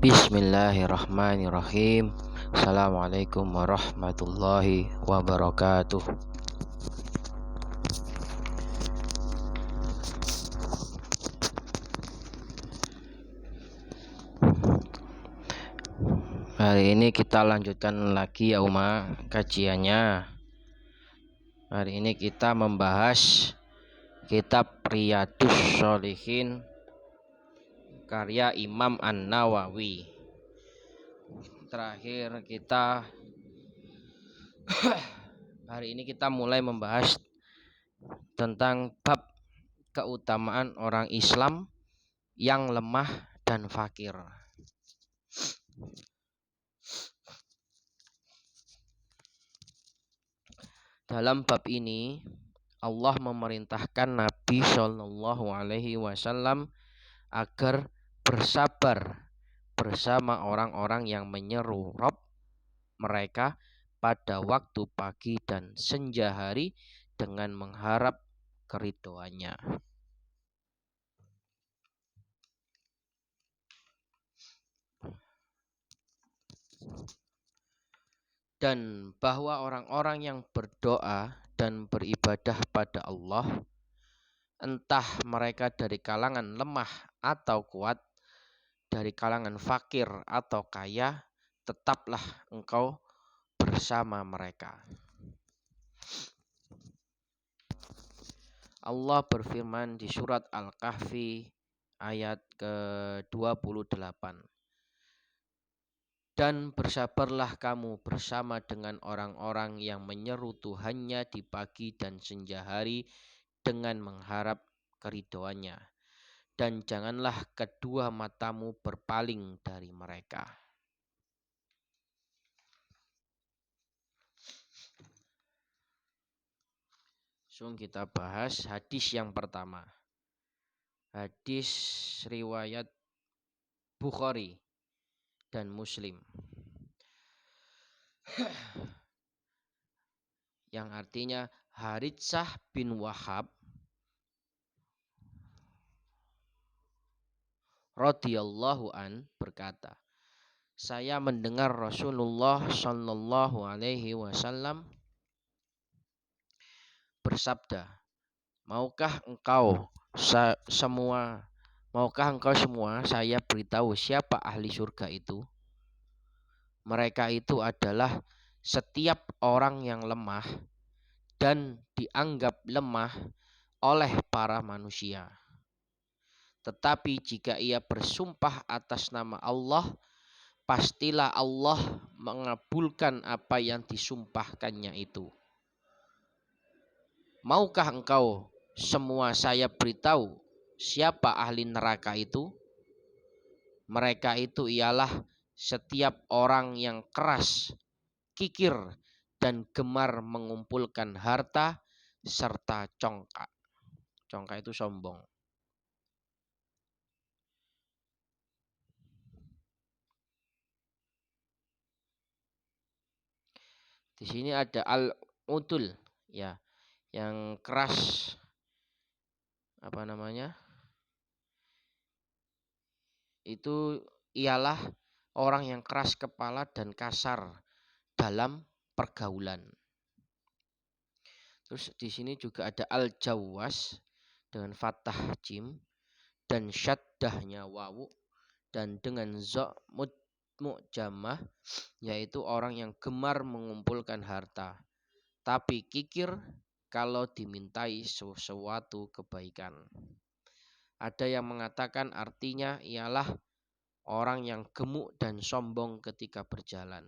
Bismillahirrahmanirrahim. Assalamualaikum warahmatullahi wabarakatuh. Hari ini kita lanjutkan lagi ya kajiannya. Hari ini kita membahas kitab Riyadhus Shalihin karya Imam An-Nawawi. Terakhir kita hari ini kita mulai membahas tentang bab keutamaan orang Islam yang lemah dan fakir. Dalam bab ini Allah memerintahkan Nabi Shallallahu Alaihi Wasallam agar bersabar bersama orang-orang yang menyeru Rabb mereka pada waktu pagi dan senja hari dengan mengharap keridhoannya. Dan bahwa orang-orang yang berdoa dan beribadah pada Allah, entah mereka dari kalangan lemah atau kuat, dari kalangan fakir atau kaya, tetaplah engkau bersama mereka. Allah berfirman di surat Al-Kahfi ayat ke-28. Dan bersabarlah kamu bersama dengan orang-orang yang menyeru Tuhannya di pagi dan senja hari dengan mengharap keridhoannya. Dan janganlah kedua matamu berpaling dari mereka. Langsung kita bahas hadis yang pertama. Hadis riwayat Bukhari dan Muslim. Yang artinya Haritsah bin Wahab radhiyallahu an berkata, saya mendengar Rasulullah Shallallahu Alaihi Wasallam bersabda, maukah engkau semua saya beritahu siapa ahli surga itu? Mereka itu adalah setiap orang yang lemah dan dianggap lemah oleh para manusia. Tetapi jika ia bersumpah atas nama Allah, pastilah Allah mengabulkan apa yang disumpahkannya itu. Maukah engkau semua saya beritahu siapa ahli neraka itu? Mereka itu ialah setiap orang yang keras, kikir, dan gemar mengumpulkan harta serta congkak. Congkak itu sombong. Di sini ada al-udul, ya, yang keras. Apa namanya? Itu ialah orang yang keras kepala dan kasar dalam pergaulan. Terus di sini juga ada al-jawwas dengan fathah jim dan syaddahnya wawu dan dengan za mu'jamah, yaitu orang yang gemar mengumpulkan harta tapi kikir kalau dimintai sesuatu kebaikan. Ada yang mengatakan artinya ialah orang yang gemuk dan sombong ketika berjalan.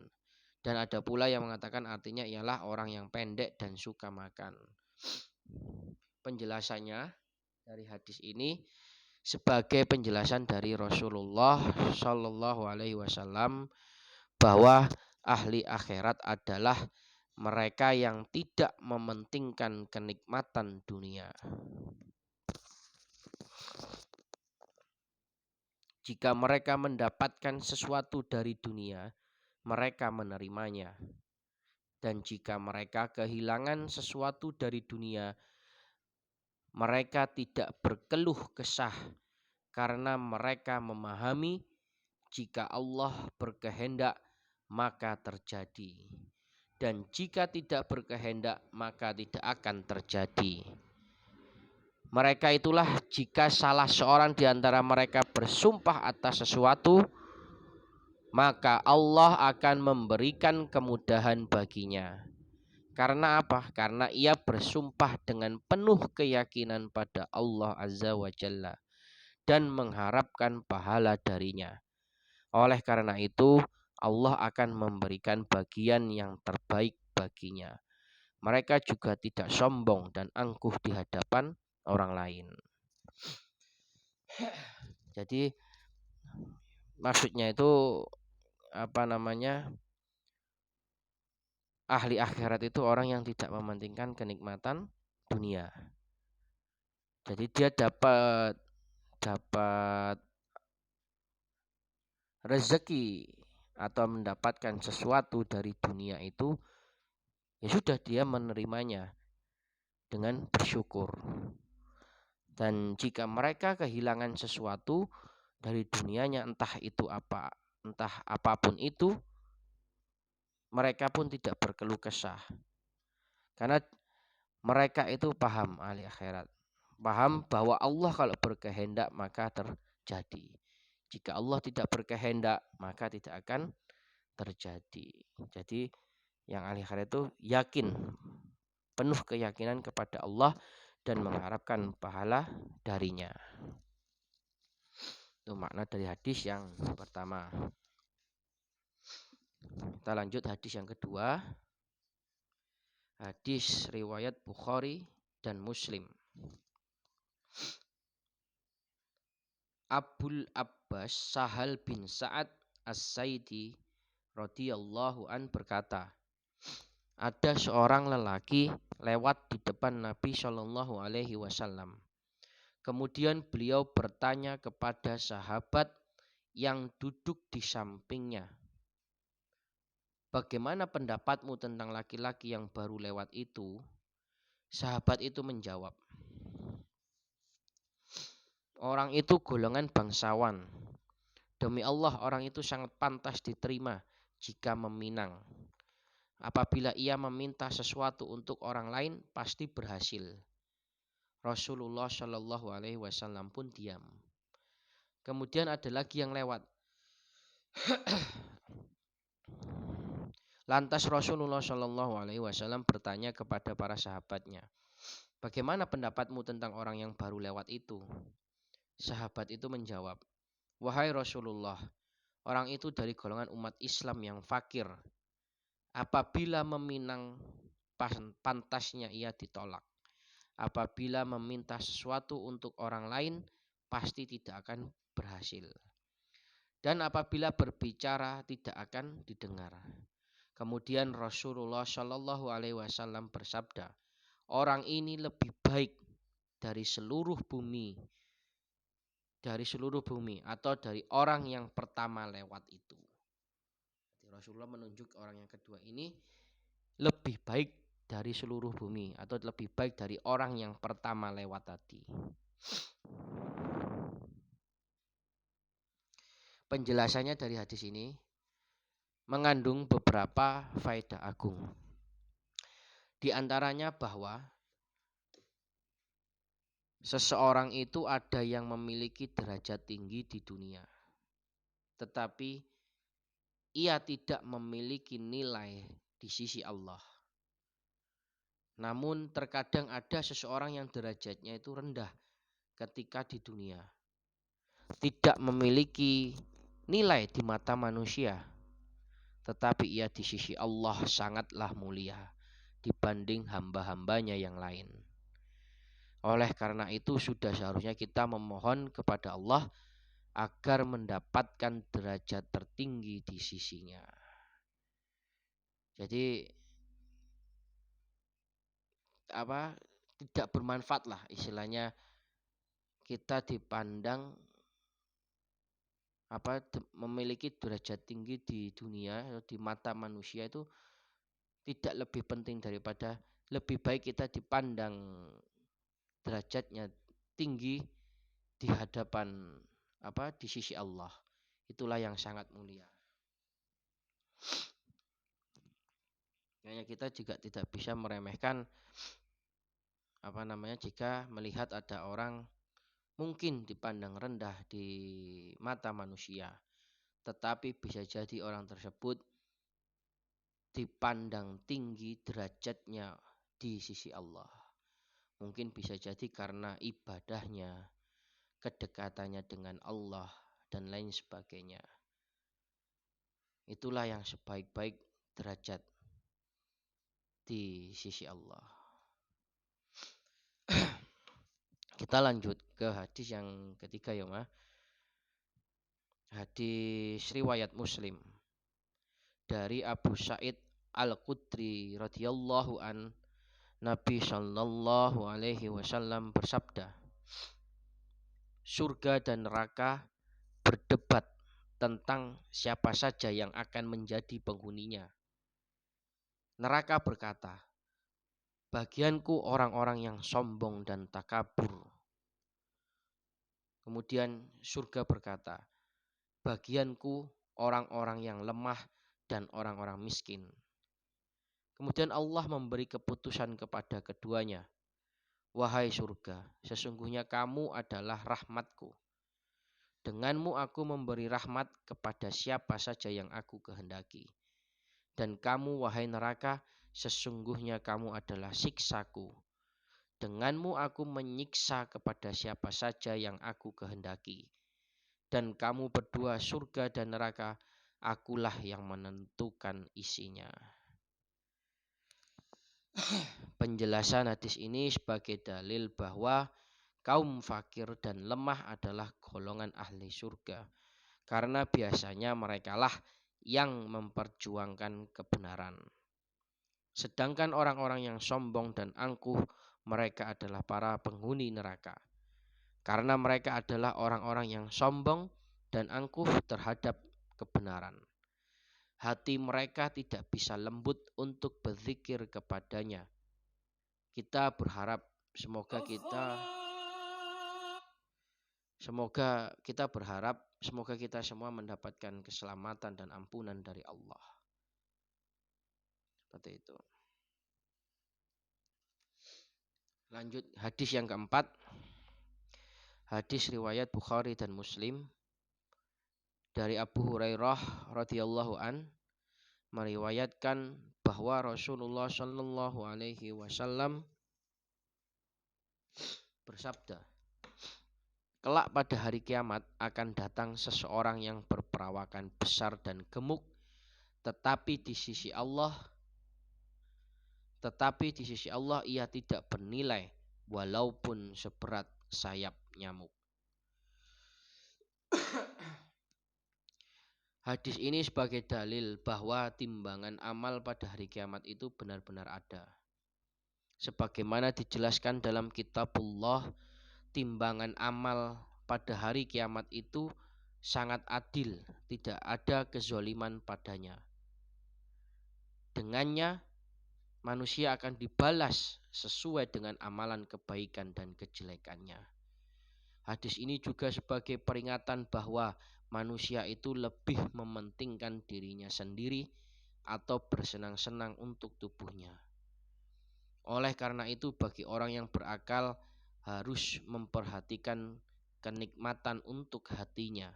Dan ada pula yang mengatakan artinya ialah orang yang pendek dan suka makan. Penjelasannya dari hadis ini sebagai penjelasan dari Rasulullah Shallallahu Alaihi Wasallam bahwa ahli akhirat adalah mereka yang tidak mementingkan kenikmatan dunia. Jika mereka mendapatkan sesuatu dari dunia, mereka menerimanya. Dan jika mereka kehilangan sesuatu dari dunia, mereka tidak berkeluh kesah karena mereka memahami jika Allah berkehendak maka terjadi. Dan jika tidak berkehendak maka tidak akan terjadi. Mereka itulah jika salah seorang di antara mereka bersumpah atas sesuatu, maka Allah akan memberikan kemudahan baginya. Karena apa? Karena ia bersumpah dengan penuh keyakinan pada Allah Azza wa Jalla dan mengharapkan pahala darinya. Oleh karena itu, Allah akan memberikan bagian yang terbaik baginya. Mereka juga tidak sombong dan angkuh di hadapan orang lain. Jadi maksudnya itu apa namanya? Ahli akhirat itu orang yang tidak mementingkan kenikmatan dunia. Jadi dia dapat rezeki atau mendapatkan sesuatu dari dunia itu, ya sudah dia menerimanya dengan bersyukur. Dan jika mereka kehilangan sesuatu dari dunianya, entah apapun itu, mereka pun tidak berkeluh kesah. Karena mereka itu paham ahli akhirat. Paham bahwa Allah kalau berkehendak maka terjadi. Jika Allah tidak berkehendak maka tidak akan terjadi. Jadi yang ahli akhirat itu yakin, penuh keyakinan kepada Allah dan mengharapkan pahala darinya. Itu makna dari hadis yang pertama. Kita lanjut hadis yang kedua. Hadis riwayat Bukhari dan Muslim. Abul Abbas Sahal bin Sa'ad As-Saidi radhiyallahu an berkata, ada seorang lelaki lewat di depan Nabi Shallallahu alaihi wasallam. Kemudian beliau bertanya kepada sahabat yang duduk di sampingnya, bagaimana pendapatmu tentang laki-laki yang baru lewat itu? Sahabat itu menjawab, orang itu golongan bangsawan. Demi Allah, orang itu sangat pantas diterima jika meminang. Apabila ia meminta sesuatu untuk orang lain, pasti berhasil. Rasulullah Shallallahu alaihi wasallam pun diam. Kemudian ada lagi yang lewat. Lantas Rasulullah Shallallahu alaihi wasallam bertanya kepada para sahabatnya, bagaimana pendapatmu tentang orang yang baru lewat itu? Sahabat itu menjawab, wahai Rasulullah, orang itu dari golongan umat Islam yang fakir. Apabila meminang, pantasnya ia ditolak. Apabila meminta sesuatu untuk orang lain, pasti tidak akan berhasil. Dan apabila berbicara, tidak akan didengar. Kemudian Rasulullah Shallallahu alaihi wasallam bersabda, orang ini lebih baik dari seluruh bumi atau dari orang yang pertama lewat itu. Rasulullah menunjuk orang yang kedua ini lebih baik dari seluruh bumi atau lebih baik dari orang yang pertama lewat tadi. Penjelasannya dari hadis ini mengandung beberapa faedah agung. Di antaranya bahwa seseorang itu ada yang memiliki derajat tinggi di dunia, tetapi ia tidak memiliki nilai di sisi Allah. Namun terkadang ada seseorang yang derajatnya itu rendah ketika di dunia, tidak memiliki nilai di mata manusia, tetapi ia di sisi Allah sangatlah mulia dibanding hamba-hambanya yang lain. Oleh karena itu sudah seharusnya kita memohon kepada Allah agar mendapatkan derajat tertinggi di sisinya. Jadi tidak bermanfaat lah istilahnya kita dipandang memiliki derajat tinggi di dunia atau di mata manusia itu tidak lebih penting daripada lebih baik kita dipandang derajatnya tinggi di hadapan di sisi Allah. Itulah yang sangat mulia. Hanya kita juga tidak bisa meremehkan jika melihat ada orang mungkin dipandang rendah di mata manusia, tetapi bisa jadi orang tersebut dipandang tinggi derajatnya di sisi Allah. Mungkin bisa jadi karena ibadahnya, kedekatannya dengan Allah, dan lain sebagainya. Itulah yang sebaik-baik derajat di sisi Allah. Kita lanjut ke hadis yang ketiga ya, Ma. Hadis riwayat Muslim dari Abu Sa'id Al-Khudri radhiyallahu an, Nabi sallallahu alaihi wasallam bersabda, surga dan neraka berdebat tentang siapa saja yang akan menjadi penghuninya. Neraka berkata, bagianku orang-orang yang sombong dan takabur. Kemudian surga berkata, bagianku orang-orang yang lemah dan orang-orang miskin. Kemudian Allah memberi keputusan kepada keduanya. Wahai surga, sesungguhnya kamu adalah rahmatku. Denganmu aku memberi rahmat kepada siapa saja yang aku kehendaki. Dan kamu, wahai neraka, sesungguhnya kamu adalah siksaku. Denganmu aku menyiksa kepada siapa saja yang aku kehendaki. Dan kamu berdua, surga dan neraka, akulah yang menentukan isinya. Penjelasan hadis ini sebagai dalil bahwa kaum fakir dan lemah adalah golongan ahli surga, karena biasanya merekalah yang memperjuangkan kebenaran. Sedangkan orang-orang yang sombong dan angkuh, mereka adalah para penghuni neraka, karena mereka adalah orang-orang yang sombong dan angkuh terhadap kebenaran. Hati mereka tidak bisa lembut untuk berzikir kepadanya. Kita berharap semoga kita semua mendapatkan keselamatan dan ampunan dari Allah. Seperti itu. Lanjut hadis yang keempat. Hadis riwayat Bukhari dan Muslim dari Abu Hurairah radhiyallahu an, meriwayatkan bahwa Rasulullah Shallallahu alaihi wasallam bersabda, kelak pada hari kiamat akan datang seseorang yang berperawakan besar dan gemuk, tetapi di sisi Allah ia tidak bernilai walaupun seberat sayap nyamuk. Hadis ini sebagai dalil bahwa timbangan amal pada hari kiamat itu benar-benar ada. Sebagaimana dijelaskan dalam kitabullah, timbangan amal pada hari kiamat itu sangat adil, tidak ada kezoliman padanya. Dengannya manusia akan dibalas sesuai dengan amalan kebaikan dan kejelekannya. Hadis ini juga sebagai peringatan bahwa manusia itu lebih mementingkan dirinya sendiri atau bersenang-senang untuk tubuhnya. Oleh karena itu, bagi orang yang berakal harus memperhatikan kenikmatan untuk hatinya.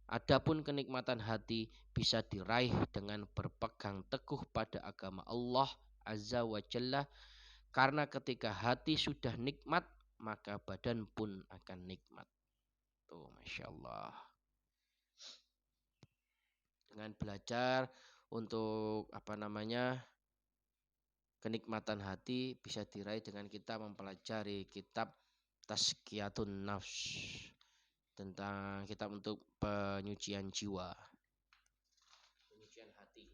Adapun kenikmatan hati bisa diraih dengan berpegang teguh pada agama Allah Azza wa Jalla, karena ketika hati sudah nikmat, maka badan pun akan nikmat. Tuh, Masya Allah. Dengan belajar untuk kenikmatan hati bisa diraih dengan kita mempelajari kitab Tazkiyatun Nafs, tentang kitab untuk penyucian jiwa, penyucian hati.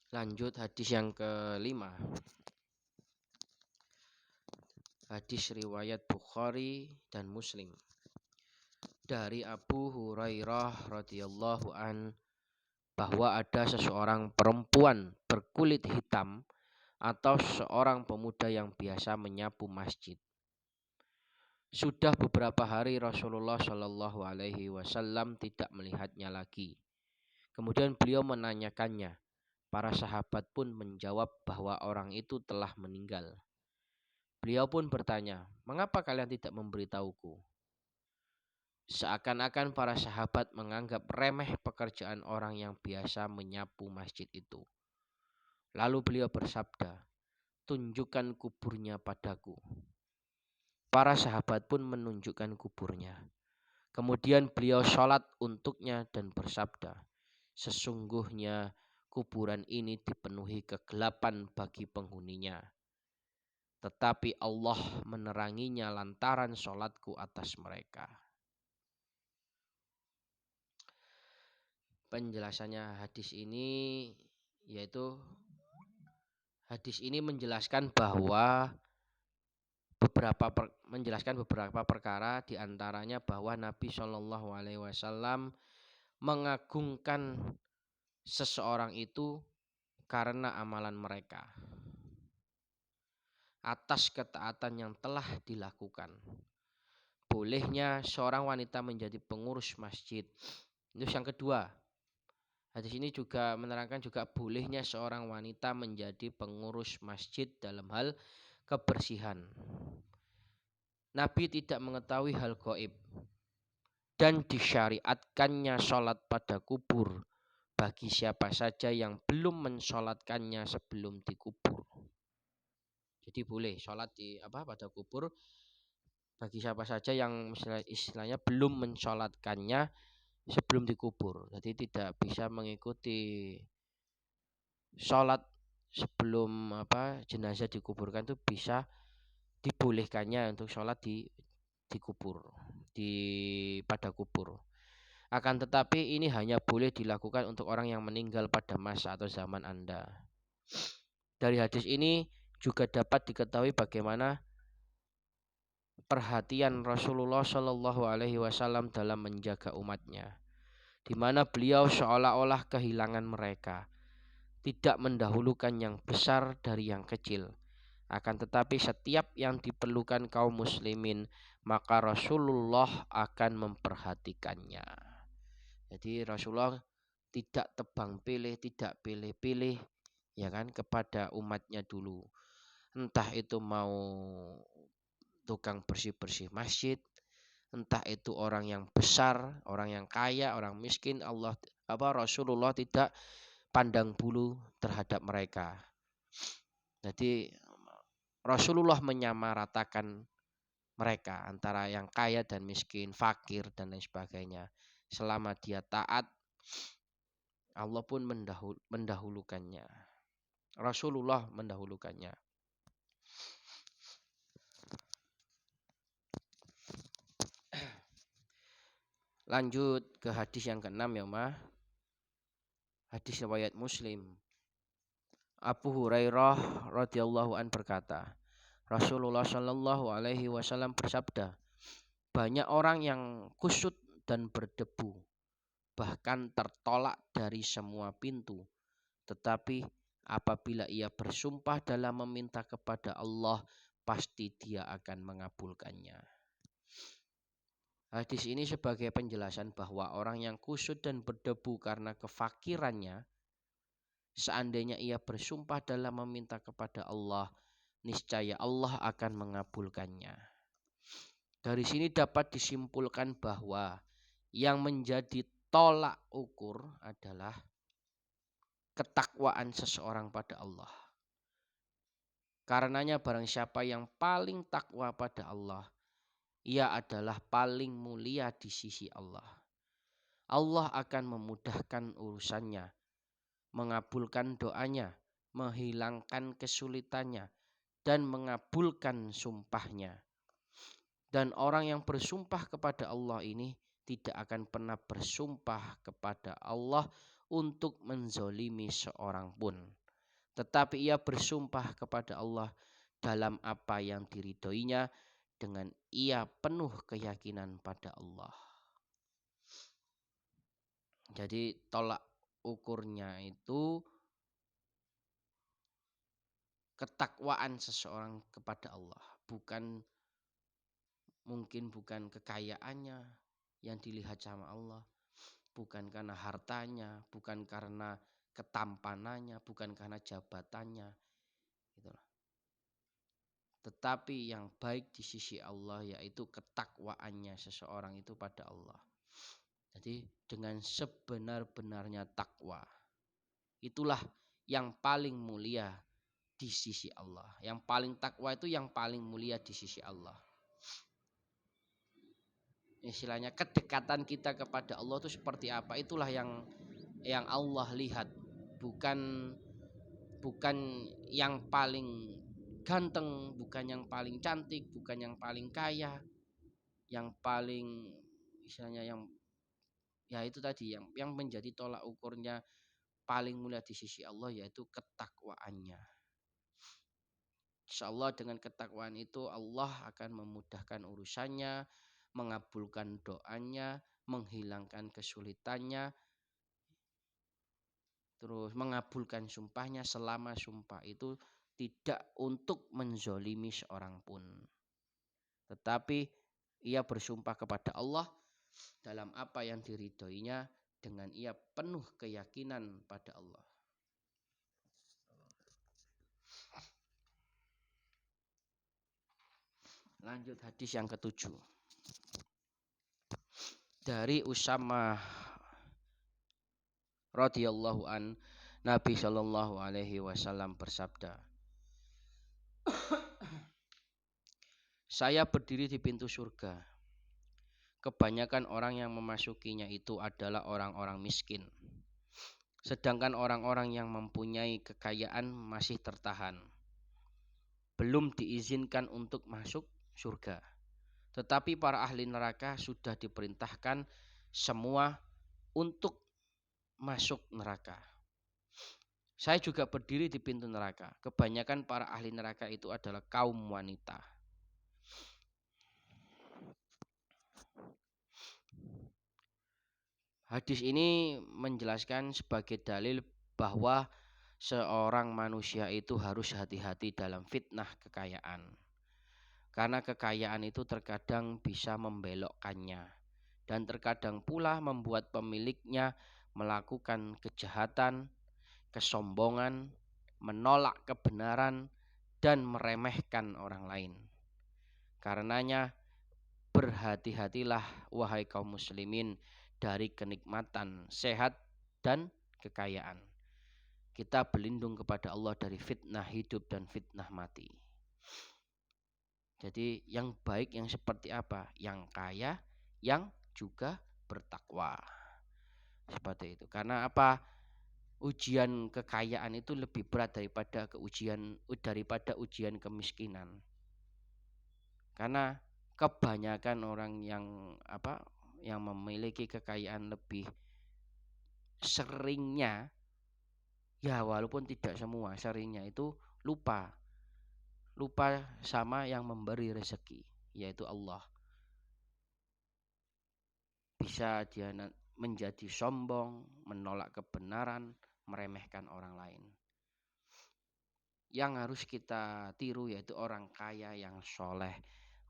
Lanjut hadis yang kelima. Hadis riwayat Bukhari dan Muslim dari Abu Hurairah radhiyallahu an, bahwa ada seseorang perempuan berkulit hitam atau seorang pemuda yang biasa menyapu masjid. Sudah beberapa hari Rasulullah Shallallahu Alaihi Wasallam tidak melihatnya lagi. Kemudian beliau menanyakannya. Para sahabat pun menjawab bahwa orang itu telah meninggal. Beliau pun bertanya, "Mengapa kalian tidak memberitahuku?" Seakan-akan para sahabat menganggap remeh pekerjaan orang yang biasa menyapu masjid itu. Lalu beliau bersabda, "Tunjukkan kuburnya padaku." Para sahabat pun menunjukkan kuburnya. Kemudian beliau sholat untuknya dan bersabda, "Sesungguhnya kuburan ini dipenuhi kegelapan bagi penghuninya. Tetapi Allah meneranginya lantaran sholatku atas mereka." Penjelasannya yaitu hadis ini menjelaskan bahwa menjelaskan beberapa perkara, diantaranya bahwa Nabi Shallallahu Alaihi Wasallam mengagungkan seseorang itu karena amalan mereka atas ketaatan yang telah dilakukan. Bolehnya seorang wanita menjadi pengurus masjid. Terus yang kedua, hadis ini juga menerangkan juga bolehnya seorang wanita menjadi pengurus masjid dalam hal kebersihan. Nabi tidak mengetahui hal gaib dan disyariatkannya sholat pada kubur bagi siapa saja yang belum mensolatkannya sebelum dikubur. Jadi boleh sholat pada kubur bagi siapa saja yang istilahnya belum mensolatkannya sebelum dikubur. Jadi tidak bisa mengikuti sholat sebelum jenazah dikuburkan, itu bisa dibolehkannya untuk sholat di kubur, pada kubur. Akan tetapi ini hanya boleh dilakukan untuk orang yang meninggal pada masa atau zaman Anda. Dari hadis ini juga dapat diketahui bagaimana perhatian Rasulullah Shallallahu Alaihi Wasallam dalam menjaga umatnya, di mana beliau seolah-olah kehilangan mereka, tidak mendahulukan yang besar dari yang kecil. Akan tetapi setiap yang diperlukan kaum muslimin, maka Rasulullah akan memperhatikannya. Jadi Rasulullah tidak tebang pilih, tidak pilih-pilih, ya kan, kepada umatnya dulu. Entah itu mau tukang bersih-bersih masjid, entah itu orang yang besar, orang yang kaya, orang miskin, Rasulullah tidak pandang bulu terhadap mereka. Jadi Rasulullah menyamaratakan mereka antara yang kaya dan miskin, fakir dan lain sebagainya. Selama dia taat, Allah pun mendahulukannya. Rasulullah mendahulukannya. Lanjut ke hadis yang ke-6 ya, Ma. Hadis riwayat Muslim. Abu Hurairah radhiyallahu an berkata, Rasulullah Shallallahu Alaihi Wasallam bersabda, banyak orang yang kusut dan berdebu, bahkan tertolak dari semua pintu. Tetapi apabila ia bersumpah dalam meminta kepada Allah, pasti dia akan mengabulkannya. Hadis ini sebagai penjelasan bahwa orang yang kusut dan berdebu karena kefakirannya, seandainya ia bersumpah dalam meminta kepada Allah, niscaya Allah akan mengabulkannya. Dari sini dapat disimpulkan bahwa yang menjadi tolak ukur adalah ketakwaan seseorang pada Allah. Karenanya barang siapa yang paling takwa pada Allah, ia adalah paling mulia di sisi Allah. Allah akan memudahkan urusannya, mengabulkan doanya, menghilangkan kesulitannya, dan mengabulkan sumpahnya. Dan orang yang bersumpah kepada Allah ini tidak akan pernah bersumpah kepada Allah untuk menzolimi seorang pun. Tetapi ia bersumpah kepada Allah dalam apa yang diridhoinya dengan ia penuh keyakinan pada Allah. Jadi tolak ukurnya itu ketakwaan seseorang kepada Allah, bukan mungkin bukan kekayaannya yang dilihat sama Allah, bukan karena hartanya, bukan karena ketampanannya, bukan karena jabatannya, gitu. Tetapi yang baik di sisi Allah yaitu ketakwaannya seseorang itu pada Allah. Jadi dengan sebenar-benarnya takwa, itulah yang paling mulia di sisi Allah. Yang paling takwa itu yang paling mulia di sisi Allah. Istilahnya kedekatan kita kepada Allah itu seperti apa? Itulah yang Allah lihat, bukan yang paling ganteng, bukan yang paling cantik, bukan yang paling kaya, yang paling istilahnya yang ya itu tadi yang menjadi tolak ukurnya paling mulia di sisi Allah yaitu ketakwaannya. Insyaallah dengan ketakwaan itu Allah akan memudahkan urusannya, mengabulkan doanya, menghilangkan kesulitannya, terus mengabulkan sumpahnya selama sumpah itu tidak untuk menzolimi seorang pun. Tetapi ia bersumpah kepada Allah dalam apa yang diridhoinya dengan ia penuh keyakinan pada Allah. Lanjut hadis yang ketujuh. Dari Usamah radhiyallahu an, Nabi Shallallahu alaihi wasallam bersabda, saya berdiri di pintu surga. Kebanyakan orang yang memasukinya itu adalah orang-orang miskin. Sedangkan orang-orang yang mempunyai kekayaan masih tertahan. Belum diizinkan untuk masuk surga. Tetapi para ahli neraka sudah diperintahkan semua untuk masuk neraka. Saya juga berdiri di pintu neraka. Kebanyakan para ahli neraka itu adalah kaum wanita. Hadis ini menjelaskan sebagai dalil bahwa seorang manusia itu harus hati-hati dalam fitnah kekayaan. Karena kekayaan itu terkadang bisa membelokkannya dan terkadang pula membuat pemiliknya melakukan kejahatan, kesombongan, menolak kebenaran, dan meremehkan orang lain. Karenanya berhati-hatilah wahai kaum muslimin dari kenikmatan sehat dan kekayaan. Kita berlindung kepada Allah dari fitnah hidup dan fitnah mati. Jadi yang baik yang seperti apa? Yang kaya, yang juga bertakwa. Seperti itu. Karena apa? Ujian kekayaan itu lebih berat daripada ujian kemiskinan. Karena kebanyakan orang yang memiliki kekayaan lebih seringnya, ya walaupun tidak semua, seringnya itu lupa sama yang memberi rezeki, yaitu Allah. Bisa dia menjadi sombong, menolak kebenaran, meremehkan orang lain. Yang harus kita tiru yaitu orang kaya yang soleh,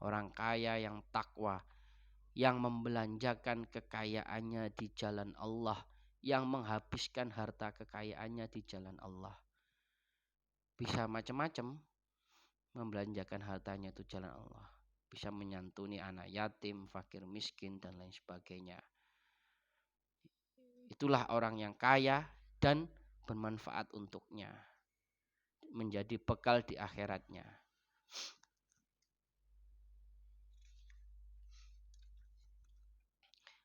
orang kaya yang takwa, yang membelanjakan kekayaannya di jalan Allah, yang menghabiskan harta kekayaannya di jalan Allah. Bisa macam-macam membelanjakan hartanya itu jalan Allah. Bisa menyantuni anak yatim, fakir miskin, dan lain sebagainya. Itulah orang yang kaya dan bermanfaat untuknya, menjadi bekal di akhiratnya.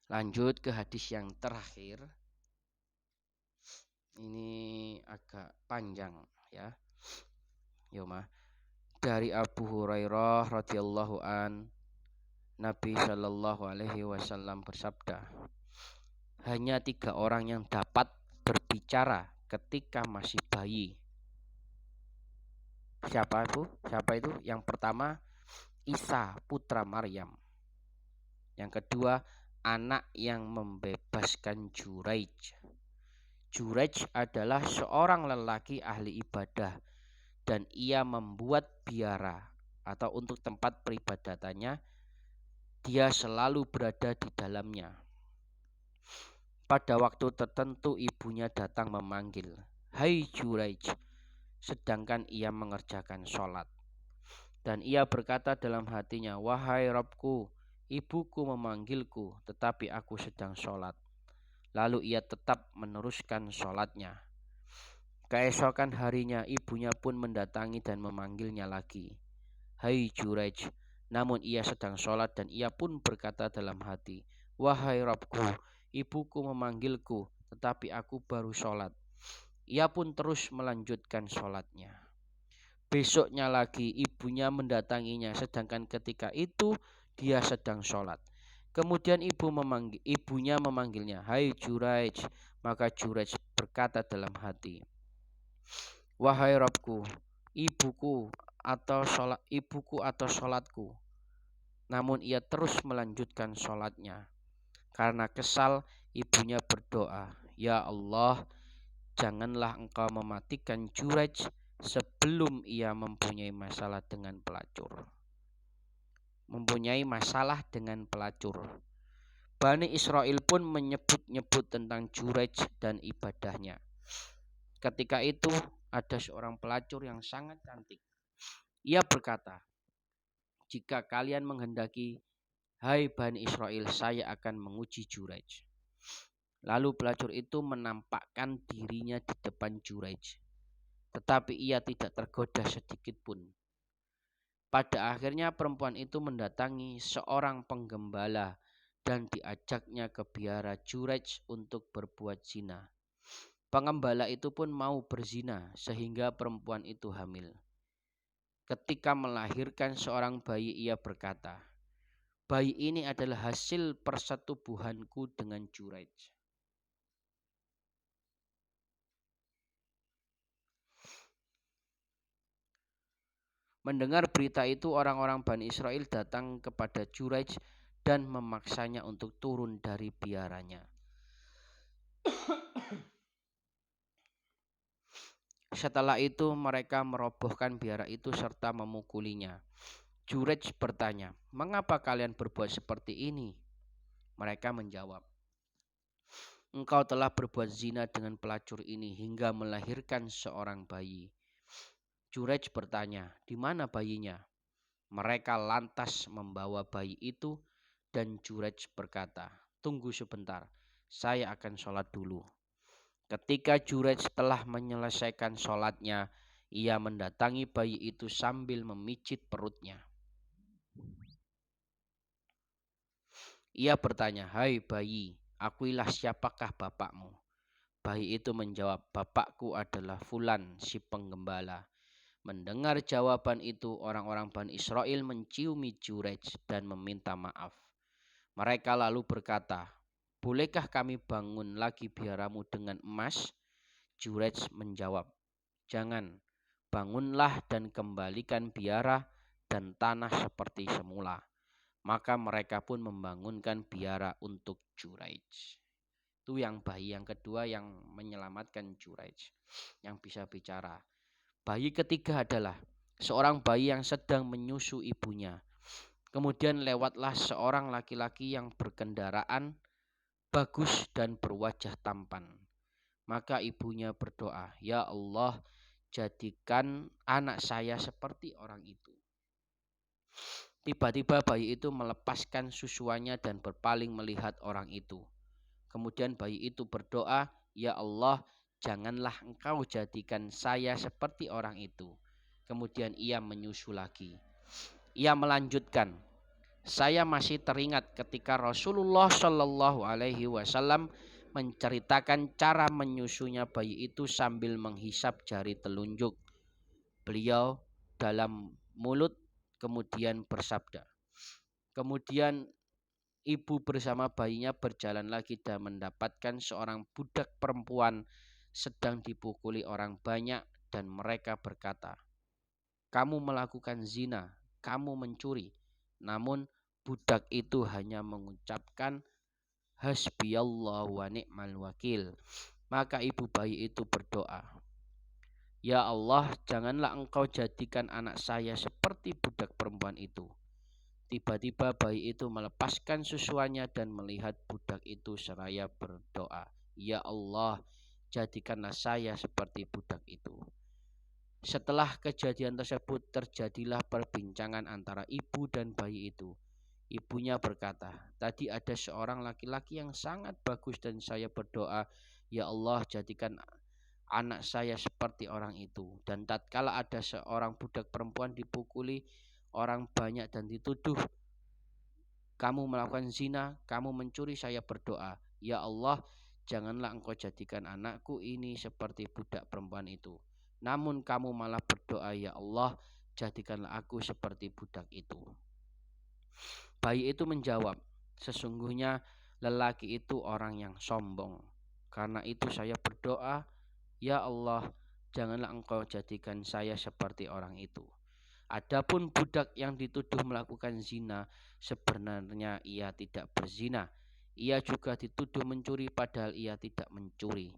Lanjut ke hadis yang terakhir. Ini agak panjang ya. Yoma. Dari Abu Hurairah radhiyallahu an, Nabi Shallallahu alaihi wasallam bersabda, hanya 3 orang yang dapat berbicara ketika masih bayi. Siapa itu? Yang pertama, Isa putra Maryam. Yang kedua, anak yang membebaskan Juraij. Juraij adalah seorang lelaki ahli ibadah dan ia membuat biara atau untuk tempat peribadatannya dia selalu berada di dalamnya. Pada waktu tertentu ibunya datang memanggil, "Hai Juraij," sedangkan ia mengerjakan sholat. Dan ia berkata dalam hatinya, "Wahai Rabbku, ibuku memanggilku, tetapi aku sedang sholat." Lalu ia tetap meneruskan sholatnya. Keesokan harinya ibunya pun mendatangi dan memanggilnya lagi, "Hai Juraij," namun ia sedang sholat dan ia pun berkata dalam hati, "Wahai Rabbku, ibuku memanggilku, tetapi aku baru sholat." Ia pun terus melanjutkan sholatnya. Besoknya lagi ibunya mendatanginya, sedangkan ketika itu dia sedang sholat. Kemudian ibunya memanggilnya, "Hai Juraij." Maka Juraij berkata dalam hati, "Wahai Rabbku, ibuku atau sholatku." Namun ia terus melanjutkan sholatnya. Karena kesal, ibunya berdoa, "Ya Allah, janganlah engkau mematikan Juraij sebelum ia mempunyai masalah dengan pelacur." Bani Israel pun menyebut-nyebut tentang Juraij dan ibadahnya. Ketika itu ada seorang pelacur yang sangat cantik. Ia berkata, "Jika kalian menghendaki, hai Bani Israel, saya akan menguji Juraij." Lalu pelacur itu menampakkan dirinya di depan Juraij, tetapi ia tidak tergoda sedikit pun. Pada akhirnya perempuan itu mendatangi seorang penggembala dan diajaknya ke biara Juraij untuk berbuat zina. Pengembala itu pun mau berzina sehingga perempuan itu hamil. Ketika melahirkan seorang bayi, ia berkata, "Bayi ini adalah hasil persetubuhanku dengan Juraij." Mendengar berita itu, orang-orang Bani Israel datang kepada Juraij dan memaksanya untuk turun dari biaranya. Setelah itu mereka merobohkan biara itu serta memukulinya. Juraij bertanya, "Mengapa kalian berbuat seperti ini?" Mereka menjawab, "Engkau telah berbuat zina dengan pelacur ini hingga melahirkan seorang bayi." Juraij bertanya, "Di mana bayinya?" Mereka lantas membawa bayi itu dan Juraij berkata, "Tunggu sebentar, saya akan sholat dulu." Ketika Juraij telah menyelesaikan sholatnya, ia mendatangi bayi itu sambil memijit perutnya. Ia bertanya, "Hai bayi, akuilah siapakah bapakmu?" Bayi itu menjawab, "Bapakku adalah Fulan si penggembala." Mendengar jawaban itu, orang-orang Bani Israel menciumi Juraij dan meminta maaf. Mereka lalu berkata, "Bolehkah kami bangun lagi biaramu dengan emas?" Juraij menjawab, "Jangan, bangunlah dan kembalikan biara dan tanah seperti semula." Maka mereka pun membangunkan biara untuk Juraij. Itu yang bayi yang kedua yang menyelamatkan Juraij, yang bisa bicara. Bayi ketiga adalah seorang bayi yang sedang menyusu ibunya. Kemudian lewatlah seorang laki-laki yang berkendaraan bagus dan berwajah tampan. Maka ibunya berdoa, "Ya Allah, jadikan anak saya seperti orang itu." Tiba-tiba bayi itu melepaskan susuannya dan berpaling melihat orang itu. Kemudian bayi itu berdoa, "Ya Allah, janganlah engkau jadikan saya seperti orang itu." Kemudian ia menyusu lagi. Ia melanjutkan, "Saya masih teringat ketika Rasulullah Shallallahu Alaihi Wasallam menceritakan cara menyusunya bayi itu sambil menghisap jari telunjuk beliau dalam mulut, kemudian bersabda, kemudian ibu bersama bayinya berjalan lagi dan mendapatkan seorang budak perempuan sedang dipukuli orang banyak dan mereka berkata, 'Kamu melakukan zina, kamu mencuri.' Namun budak itu hanya mengucapkan, 'Hasbiyallah wa ni'mal wakil.' Maka ibu bayi itu berdoa, 'Ya Allah, janganlah engkau jadikan anak saya seperti budak perempuan itu.' Tiba-tiba bayi itu melepaskan susuannya dan melihat budak itu seraya berdoa, "Ya Allah, jadikanlah saya seperti budak itu." Setelah kejadian tersebut terjadilah perbincangan antara ibu dan bayi itu. Ibunya berkata, "Tadi ada seorang laki-laki yang sangat bagus dan saya berdoa, 'Ya Allah, jadikan anak saya seperti orang itu.' Dan tatkala ada seorang budak perempuan dipukuli orang banyak dan dituduh, 'Kamu melakukan zina, kamu mencuri,' saya berdoa, 'Ya Allah, janganlah engkau jadikan anakku ini seperti budak perempuan itu.' Namun kamu malah berdoa, 'Ya Allah, jadikanlah aku seperti budak itu.' Bayi itu menjawab, 'Sesungguhnya lelaki itu orang yang sombong. Karena itu saya berdoa, 'Ya Allah, janganlah engkau jadikan saya seperti orang itu.' Adapun budak yang dituduh melakukan zina, sebenarnya ia tidak berzina. Ia juga dituduh mencuri padahal ia tidak mencuri.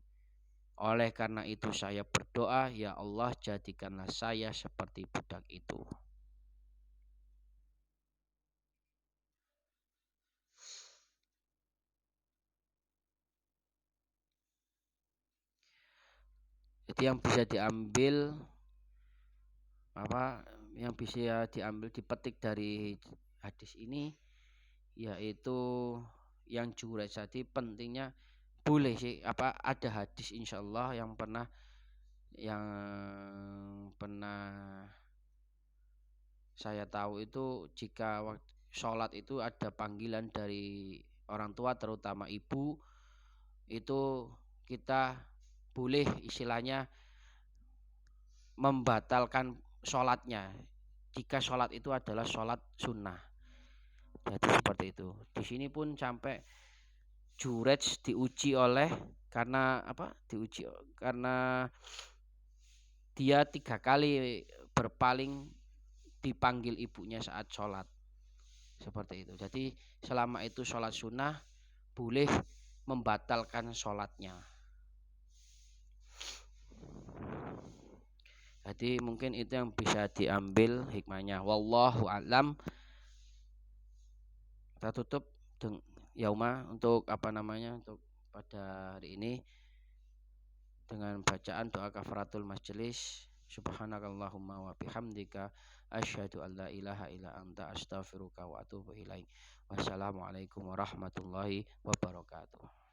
Oleh karena itu saya berdoa, 'Ya Allah, jadikanlah saya seperti budak itu.'" Jadi apa yang bisa diambil dipetik dari hadis ini yaitu yang jurek. Jadi pentingnya boleh sih apa ada hadis insyaallah yang pernah saya tahu itu jika sholat itu ada panggilan dari orang tua terutama ibu itu kita boleh istilahnya membatalkan sholatnya jika sholat itu adalah sholat sunnah. Jadi seperti itu. Di sini pun sampai Jurej diuji oleh karena apa? Diuji karena dia 3 kali berpaling dipanggil ibunya saat sholat. Seperti itu. Jadi selama itu sholat sunnah boleh membatalkan sholatnya. Jadi mungkin itu yang bisa diambil hikmahnya. Wallahu a'lam. Kita tutup Yauma untuk untuk pada hari ini dengan bacaan doa kafaratul majelis. Subhanakallahumma wa bihamdika asyhadu an la ilaha illa anta astaghfiruka wa atubu ilaik. Wassalamualaikum warahmatullahi wabarakatuh.